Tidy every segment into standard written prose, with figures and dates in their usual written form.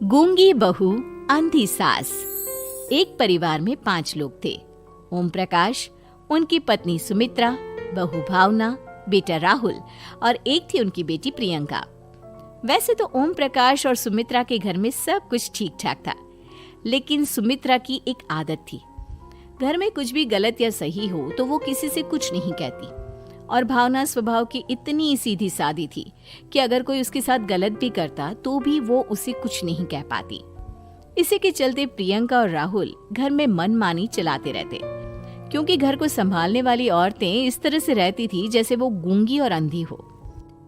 गूंगी बहू अंधी सास। एक परिवार में 5 लोग थे। ओम प्रकाश, उनकी पत्नी सुमित्रा, बहू भावना, बेटा राहुल और एक थी उनकी बेटी प्रियंका। वैसे तो ओम प्रकाश और सुमित्रा के घर में सब कुछ ठीक ठाक था, लेकिन सुमित्रा की एक आदत थी। घर में कुछ भी गलत या सही हो तो वो किसी से कुछ नहीं कहती, और भावना स्वभाव की इतनी सीधी सादी थी कि अगर कोई उसके साथ गलत भी करता तो भी वो उसे कुछ नहीं कह पाती। इसी के चलते प्रियंका और राहुल घर में मनमानी चलाते रहते, क्योंकि घर को संभालने वाली औरतें इस तरह से रहती थी जैसे वो गूंगी और अंधी हो।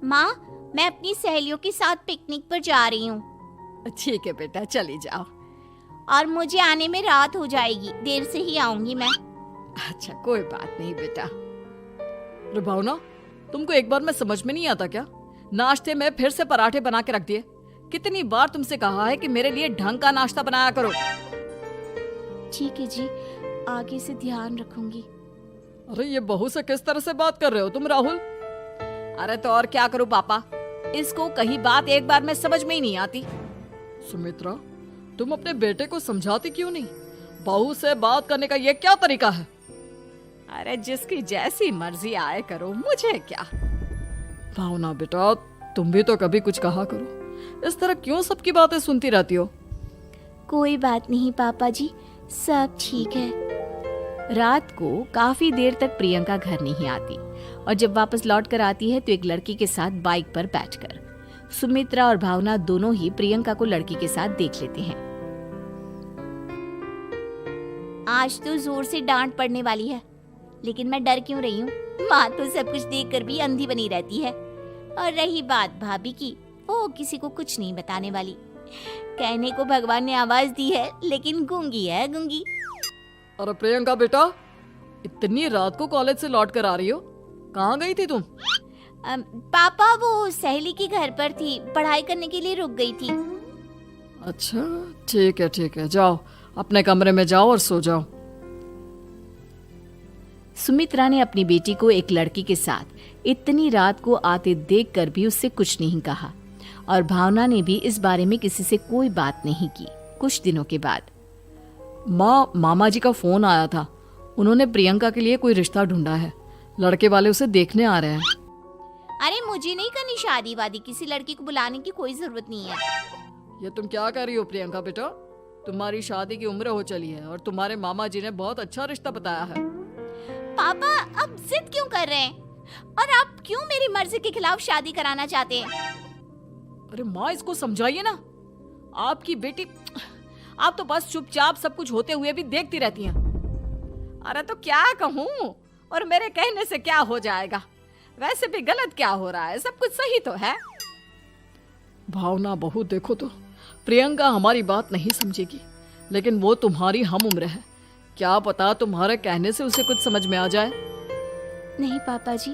माँ, मैं अपनी सहेलियों के साथ पिकनिक पर जा रही हूँ। ठीक है बेटा, चली जाओ। और मुझे आने में रात हो जाएगी, देर से ही आऊंगी मैं। अच्छा, कोई बात नहीं बेटा। अरे भावना, तुमको एक बार में समझ में नहीं आता क्या? नाश्ते में फिर से पराठे बना के रख दिए। कितनी बार तुमसे कहा है कि मेरे लिए ढंग का नाश्ता बनाया करो। ठीक है जी, आगे से ध्यान रखूंगी। अरे ये बहू से किस तरह से बात कर रहे हो तुम राहुल? अरे तो और क्या करूं पापा, इसको कहीं बात एक बार में समझ में ही नहीं आती। सुमित्रा, तुम अपने बेटे को समझाती क्यों नहीं? बहू से बात करने का ये क्या तरीका है? अरे जिसकी जैसी मर्जी आए करो, मुझे क्या। भावना बेटा, तुम भी तो कभी कुछ कहा करो। इस तरह क्यों सबकी बातें सुनती रहती हो? कोई बात नहीं पापा जी, सब ठीक है। रात को काफी देर तक प्रियंका घर नहीं आती, और जब वापस लौट कर आती है तो एक लड़की के साथ बाइक पर बैठकर। सुमित्रा और भावना दोनों ही प्रियंका को लड़की के साथ देख लेते हैं। आज तो जोर से डांट पड़ने वाली है, लेकिन मैं डर क्यों रही हूँ? माँ तो सब कुछ देखकर भी अंधी बनी रहती है। और रही बात भाभी की, वो किसी को कुछ नहीं बताने वाली। कहने को भगवान ने आवाज दी है, लेकिन गूंगी है गूंगी। अरे प्रियंका बेटा, इतनी रात को कॉलेज से लौट कर आ रही हो? कहाँ गई थी तुम? पापा, वो सहेली के घर पर थी, पढ़ाई करने के लिए रुक गई थी। अच्छा, ठीक है, जाओ अपने कमरे में जाओ और सो जाओ। सुमित्रा ने अपनी बेटी को एक लड़की के साथ इतनी रात को आते देखकर भी उससे कुछ नहीं कहा, और भावना ने भी इस बारे में किसी से कोई बात नहीं की। कुछ दिनों के बाद मामा जी का फोन आया था। उन्होंने प्रियंका के लिए कोई रिश्ता ढूंढा है। लड़के वाले उसे देखने आ रहे हैं। अरे मुझे नहीं करनी शादी वादी, किसी लड़की को बुलाने की कोई जरूरत नहीं है। ये तुम क्या कर रही हो प्रियंका बेटा? तुम्हारी शादी की उम्र हो चली है और तुम्हारे मामा जी ने बहुत अच्छा रिश्ता बताया है। पापा, अब जिद क्यों कर रहे हैं? और आप क्यों मेरी मर्जी के खिलाफ शादी कराना चाहते हैं? अरे माँ, इसको समझाइए ना। आपकी बेटी, आप तो बस चुपचाप सब कुछ होते हुए भी देखती रहती हैं। अरे तो क्या कहूँ, और मेरे कहने से क्या हो जाएगा? वैसे भी गलत क्या हो रहा है, सब कुछ सही तो है। भावना बहू, देखो तो प्रियंका हमारी बात नहीं समझेगी, लेकिन वो तुम्हारी हम उम्र है। क्या पता तुम्हारे कहने से उसे कुछ समझ में आ जाए। नहीं पापा जी,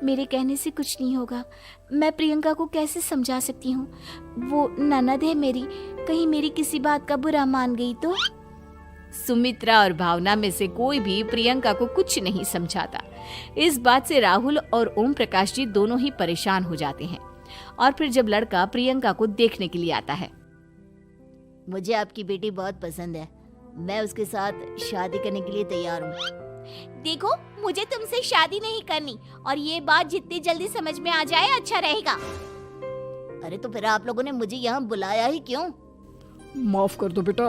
मेरे कहने से कुछ नहीं होगा। मैं प्रियंका को कैसे समझा सकती हूँ? वो ननद है मेरी, कहीं मेरी किसी बात का बुरा मान गई तो? सुमित्रा और भावना में से कोई भी प्रियंका को कुछ नहीं समझाता। इस बात से राहुल और ओम प्रकाश जी दोनों ही परेशान हो जाते हैं। और फिर जब लड़का प्रियंका को देखने के लिए आता है, मुझे आपकी बेटी बहुत पसंद है, मैं उसके साथ शादी करने के लिए तैयार हूँ। देखो, मुझे तुमसे शादी नहीं करनी, और ये बात जितनी जल्दी समझ में आ जाए अच्छा रहेगा। अरे तो फिर आप लोगों ने मुझे यहाँ बुलाया ही क्यों? माफ कर दो बेटा,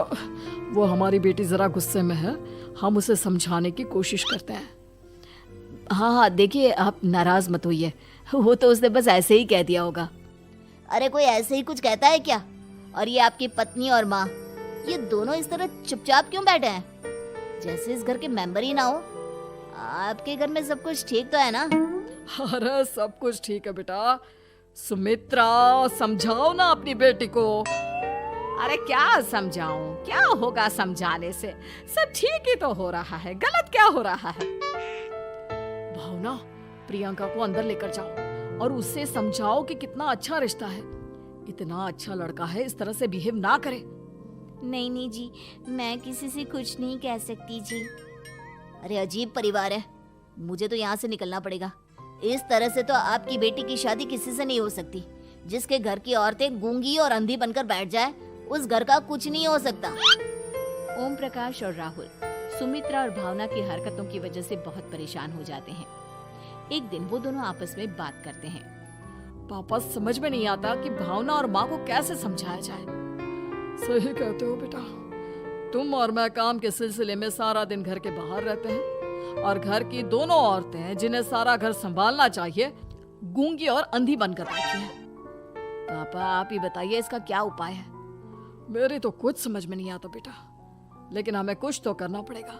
वो हमारी बेटी जरा गुस्से में है। हम उसे समझाने की कोशिश करते हैं। हाँ, देखिए आप नाराज मत होइए, वो तो उसने बस ऐसे ही कह दिया होगा। अरे कोई ऐसे ही कुछ कहता है क्या? और ये आपकी पत्नी और माँ, ये दोनों इस तरह चुपचाप क्यों बैठे हैं, जैसे इस घर के मेंबर ही ना हो? आपके घर में सब कुछ ठीक तो है ना? अरे सब कुछ ठीक है बेटा। सुमित्रा, समझाओ ना अपनी बेटी को। अरे क्या समझाऊं, क्या होगा समझाने से? सब ठीक ही तो हो रहा है, गलत क्या हो रहा है? भावना, प्रियंका को अंदर लेकर जाओ और उससे समझाओ कि कितना अच्छा रिश्ता है। इतना अच्छा लड़का है, इस तरह से बिहेव ना करे। नहीं जी, मैं किसी से कुछ नहीं कह सकती जी। अरे अजीब परिवार है, मुझे तो यहाँ से निकलना पड़ेगा। इस तरह से तो आपकी बेटी की शादी किसी से नहीं हो सकती। जिसके घर की औरतें गूंगी और अंधी बनकर बैठ जाए, उस घर का कुछ नहीं हो सकता। ओम प्रकाश और राहुल सुमित्रा और भावना की हरकतों की वजह से बहुत परेशान हो जाते हैं। एक दिन वो दोनों आपस में बात करते हैं। पापा, समझ में नहीं आता कि भावना और माँ को कैसे समझाया जाए। सही कहते हो बेटा, तुम और मैं काम के सिलसिले में सारा दिन घर के बाहर रहते हैं और घर की दोनों औरतें जिन्हें सारा घर संभालना चाहिए गूंगी और अंधी बनकर बैठी हैं। पापा, आप ही बताइए इसका क्या उपाय है? मेरी तो कुछ समझ में नहीं आता बेटा, लेकिन हमें कुछ तो करना पड़ेगा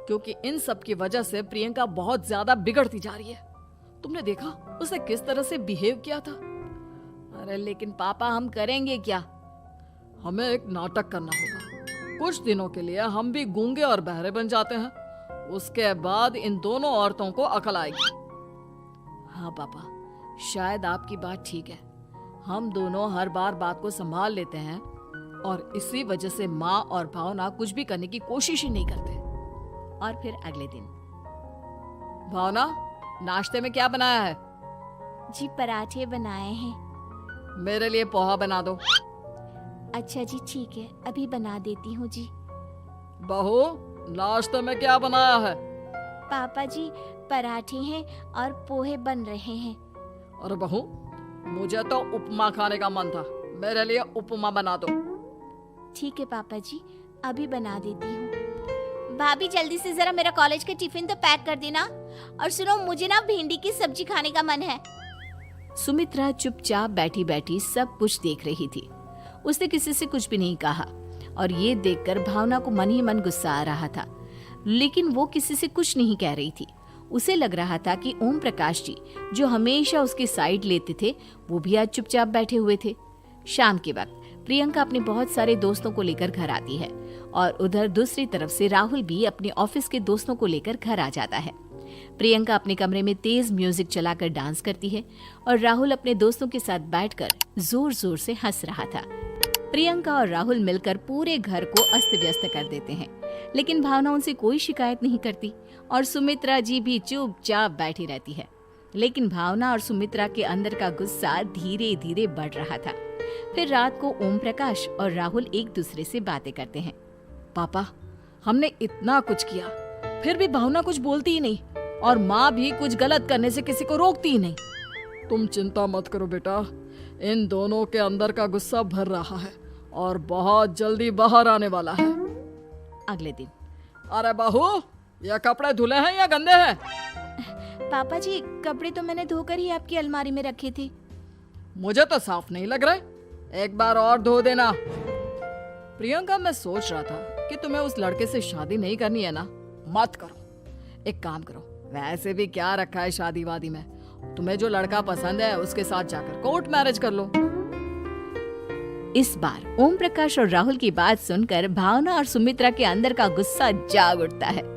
क्योंकि इन सब की वजह से प्रियंका बहुत ज्यादा बिगड़ती जा रही है। तुमने देखा उसे किस तरह से बिहेव किया था। अरे लेकिन पापा, हम करेंगे क्या? हमें एक नाटक करना होगा। कुछ दिनों के लिए हम भी गूंगे और बहरे बन जाते हैं, उसके बाद इन दोनों औरतों को अकल आएगी। हाँ पापा, शायद आपकी बात ठीक है। हम दोनों हर बार बात को संभाल लेते हैं और इसी वजह से माँ और भावना कुछ भी करने की कोशिश ही नहीं करते। और फिर अगले दिन, भावना, नाश्ते में क्या बनाया है? जी पराठे बनाए हैं। मेरे लिए पोहा बना दो। अच्छा जी ठीक है, अभी बना देती हूँ जी। बहू, नाश्ते में क्या बनाया है? पापा जी, पराठे हैं और पोहे बन रहे हैं। अरे बहू, मुझे तो उपमा खाने का मन था, मेरे लिए उपमा बना दो। ठीक है पापा जी, अभी बना देती हूँ। भाभी, जल्दी से जरा मेरा कॉलेज का टिफिन तो पैक कर देना। और सुनो, मुझे ना भिंडी की सब्जी खाने का मन है। सुमित्रा चुपचाप बैठी बैठी सब कुछ देख रही थी। उसने किसी से कुछ भी नहीं कहा और ये देखकर भावना को मन ही मन गुस्सा आ रहा था, लेकिन वो किसी से कुछ नहीं कह रही थी। उसे लग रहा था कि ओम प्रकाश जी, जो हमेशा उसकी साइड लेते थे, वो भी आज चुपचाप बैठे हुए थे। शाम के वक्त प्रियंका अपने बहुत सारे दोस्तों को लेकर घर आती है और उधर दूसरी तरफ से राहुल भी अपने ऑफिस के दोस्तों को लेकर घर आ जाता है। प्रियंका अपने कमरे में तेज म्यूजिक चलाकर डांस करती है और राहुल अपने दोस्तों के साथ बैठकर जोर जोर से हंस रहा था। प्रियंका और राहुल मिलकर पूरे घर को अस्त व्यस्त कर देते हैं, लेकिन भावना उनसे कोई शिकायत नहीं करती और सुमित्रा जी भी चुपचाप बैठी रहती है। लेकिन भावना और सुमित्रा के अंदर का गुस्सा धीरे धीरे बढ़ रहा था। फिर रात को ओम प्रकाश और राहुल एक दूसरे से बातें करते हैं। पापा, हमने इतना कुछ किया, फिर भी भावना कुछ बोलती ही नहीं और माँ भी कुछ गलत करने से किसी को रोकती ही नहीं। तुम चिंता मत करो बेटा, इन दोनों के अंदर का गुस्सा भर रहा है और बहुत जल्दी बाहर आने वाला है। अगले दिन, अरे बहू, ये कपड़े धुले हैं या गंदे हैं? पापा जी, कपड़े तो मैंने धोकर ही आपकी अलमारी में रखे थे। मुझे तो साफ नहीं लग रहे, एक बार और धो देना। प्रियंका, मैं सोच रहा था कि तुम्हें उस लड़के से शादी नहीं करनी है ना। मत करो, एक काम करो, वैसे भी क्या रखा है शादी वादी में, तुम्हें जो लड़का पसंद है उसके साथ जाकर कोर्ट मैरिज कर लो। इस बार ओम प्रकाश और राहुल की बात सुनकर भावना और सुमित्रा के अंदर का गुस्सा जाग उठता है।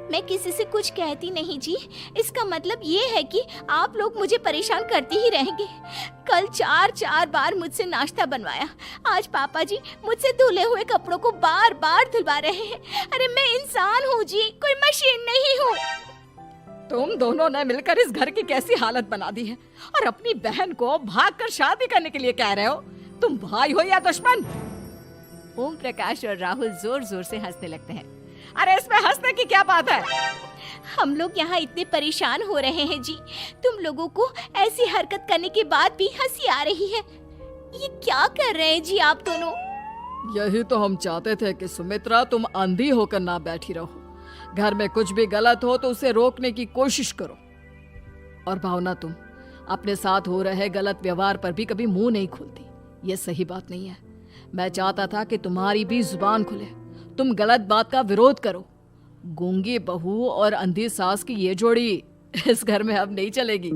मैं किसी से कुछ कहती नहीं जी, इसका मतलब ये है कि आप लोग मुझे परेशान करते ही रहेंगे। कल 4 बार मुझसे नाश्ता बनवाया, आज पापा जी मुझसे धुले हुए कपड़ों को बार बार धुलवा रहे हैं। अरे मैं इंसान हूँ जी, कोई मशीन नहीं हूँ। तुम दोनों ने मिलकर इस घर की कैसी हालत बना दी है और अपनी बहन को भागकर शादी करने के लिए कह रहे हो। तुम भाई हो या दुश्मन? ओम प्रकाश और राहुल जोर जोर से हंसने लगते हैं। अरे इसमें हंसने की क्या बात है? हम लोग यहाँ इतने परेशान हो रहे हैं जी, तुम लोगों को ऐसी हरकत करने के बाद भी हंसी आ रही है। ये क्या कर रहे हैं जी आप दोनों? यही तो हम चाहते थे कि सुमित्रा, तुम अंधी होकर ना बैठी रहो। घर में कुछ भी गलत हो तो उसे रोकने की कोशिश करो। और भावना, तुम अपने साथ हो रहे गलत व्यवहार पर भी कभी मुंह नहीं खोलती। ये सही बात नहीं है। मैं चाहता था कि तुम्हारी भी जुबान खुले, तुम गलत बात का विरोध करो। गूंगी बहू और अंधी सास की ये जोड़ी इस घर में अब नहीं चलेगी।